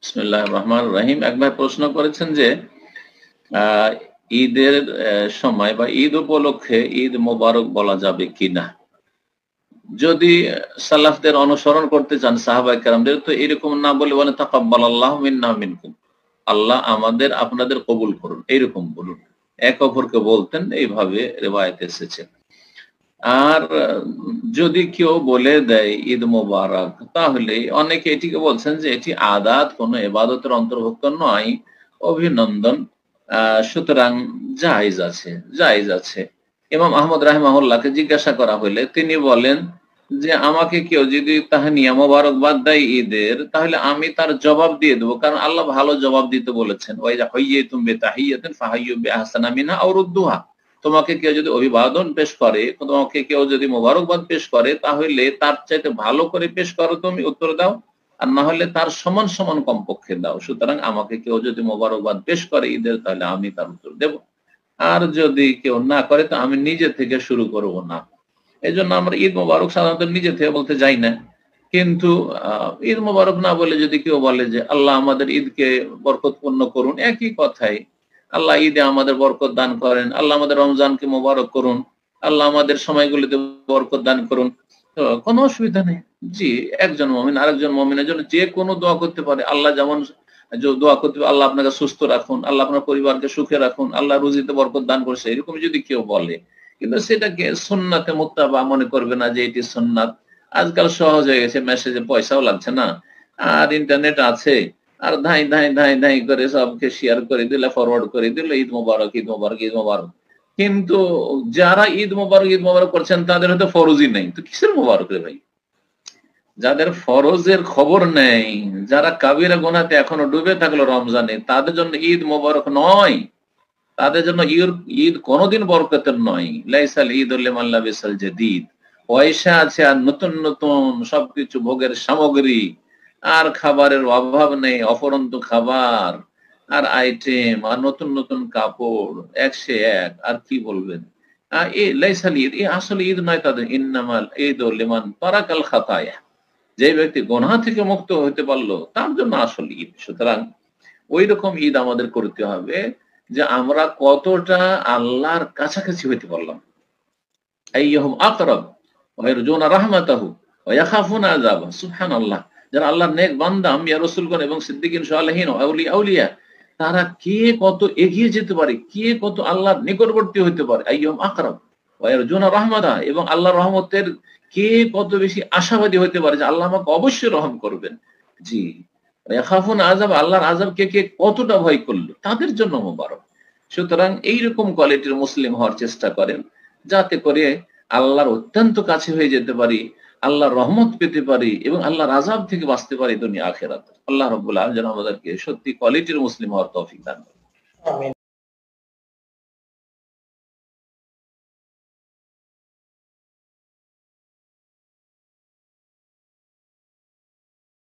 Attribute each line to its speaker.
Speaker 1: বিসমিল্লাহির রহমানির রহিম। এক ভাই প্রশ্ন করেছেন যে ঈদের সময় বা ঈদ উপলক্ষে ঈদ মোবারক বলা যাবে কিনা। যদি সালাফদের অনুসরণ করতে চান সাহাবায়ে কেরামদের, তো এরকম না বলে বলেন তাকাব্বালাল্লাহু মিন্না ওয়া মিনকুম, আল্লাহ আমাদের আপনাদের কবুল করুন, এইরকম বলুন। এক অপরকে বলতেন, এইভাবে রিওয়ায়াত এসেছে। আর যদি কেউ বলে দেয় ঈদ মোবারক, তাহলে অনেকে এটিকে বলছেন যে এটি আদাত, কোনো ইবাদতের অন্তর্ভুক্ত নয়, অভিনন্দন। সুতরাং জায়েজ আছে, জায়েজ আছে। ইমাম আহমদ রাহিমাহুল্লাহকে জিজ্ঞাসা করা হলে তিনি বলেন যে আমাকে কেউ যদি তাহনিয়া মোবারকবাদ দেয় ঈদের, তাহলে আমি তার জবাব দিয়ে দেবো, কারণ আল্লাহ ভালো জবাব দিতে বলেছেন, ওয়াইযা হুয়্যিতুম বিতাহিয়্যাতিন ফাহাইয়্যু বিআহসানা মিনহা আও রুদ্দুহা। তোমাকে কেউ যদি অভিবাদন পেশ করে, তোমাকে কেউ যদি মোবারকবাদ পেশ করে, তাহলে তার চাইতে ভালো করে পেশ করো, তুমি উত্তর দাও, আর না হলে তার সমান সমান কমপক্ষে দাও। সুতরাং আমাকে কেউ যদি মোবারকবাদ পেশ করে ঈদের, তাহলে আমি তার উত্তর দেব। আর যদি কেউ না করে, তো আমি নিজে থেকে শুরু করব না। এই জন্য আমরা ঈদ মোবারক সাধারণত নিজে থেকে বলতে যাই না। কিন্তু ঈদ মোবারক না বলে যদি কেউ বলে যে আল্লাহ আমাদের ঈদকে বরকতপূর্ণ করুন, একই কথাই। আল্লাহ ঈদে আমাদের বরকত দান করেন, আল্লাহ আমাদের রমজানকে মোবারক করুন, আল্লাহ আমাদের সময়গুলিতে বরকত দান করুন, তো কোনো অসুবিধা নেই। জি, একজন মুমিন আরেকজন মুমিনের জন্য যে কোনো দোয়া করতে পারে। আল্লাহ যেমন দোয়া করতে পারে, আল্লাহ আপনাকে সুস্থ রাখুন, আল্লাহ আপনার পরিবারকে সুখে রাখুন, আল্লাহ রুজিতে বরকত দান করছে, এরকম যদি কেউ বলে, কিন্তু সেটাকে সুন্নাতে মুত্তাবা মনে করবে না যে এটি সুন্নাত। আজকাল সহজ হয়ে গেছে, মেসেজে পয়সাও লাগছে না, আর ইন্টারনেট আছে, আর ধাই ধাই ধাই ধাই করে সবকে শেয়ার করে দিলে, ফরওয়ার্ড করে দিল, ঈদ মোবারক, ঈদ মোবারক, ঈদ মোবারক। কিন্তু যারা ঈদ মোবারক ঈদ মোবারক করছেন, তাদের হয়তো ফরজই নেই, তো কিসের মোবারক রে ভাই? যাদের ফরজের খবর নেই, যারা কাবিরা গুনাহতে এখনো ডুবে থাকলো রমজানে, তাদের জন্য ঈদ মোবারক নয়, তাদের জন্য ঈদ কোনোদিন বরকতের নয়। লাইসাল ঈদ লিমান লাবিসাল জাদীদ। পয়সা আছে আর নতুন নতুন সবকিছু ভোগের সামগ্রী, আর খাবারের অভাব নেই, অফুরন্ত খাবার আর আইটেম আর নতুন নতুন কাপড়, এক সে এক, আর কি বলবেন। এই লাইসাল ঈদ, এই আসলে ঈদ নয় তাদের। ইন্নামাল ঈদ লিমান তারাকাল খাতায়া, যে ব্যক্তি গুনাহ থেকে মুক্ত হতে পারলো, তার জন্য আসলে ঈদ। সুতরাং ওই রকম ঈদ আমাদের করতে হবে যে আমরা কতটা আল্লাহর কাছাকাছি হইতে পারলাম। আইয়াহুম আকরাব ওয়া ইয়ারজুনা রাহমাতাহু ওয়া ইয়াখাফুনা আযাবা। সুবহানাল্লাহ। যারা আল্লাহর নেক বান্দা, আম্বিয়া রাসূলগণ এবং সিদ্দিকিন সালেহিন আউলিয়া, তারা কে কত এগিয়ে যেতে পারে, কে কত আল্লাহর নিকটবর্তী হইতে পারে। আইয়াহুম আকরাব ওয়া ইয়ারজুনা রাহমাতা, এবং আল্লাহর রহমতের কে কত বেশি আশাবাদী হইতে পারে যে আল্লাহ আমাকে অবশ্যই রহম করবেন। জি, ইয়াখাফুনা আযাব, আল্লাহর আযাবকে কে কতটা ভয় করলো, তাদের জন্য মোবারক। সুতরাং এইরকম কোয়ালিটির মুসলিম হওয়ার চেষ্টা করেন, যাতে করে আল্লাহর অত্যন্ত কাছে হয়ে যেতে পারি, আল্লাহর রহমত পেতে পারি, এবং আল্লাহর আযাব থেকে বাঁচতে পারি দুনিয়া আখিরাতে। আল্লাহ রাব্বুল আলামিন যেন আমাদেরকে সত্যি কোয়ালিটির মুসলিম হওয়ার তৌফিক দান করেন।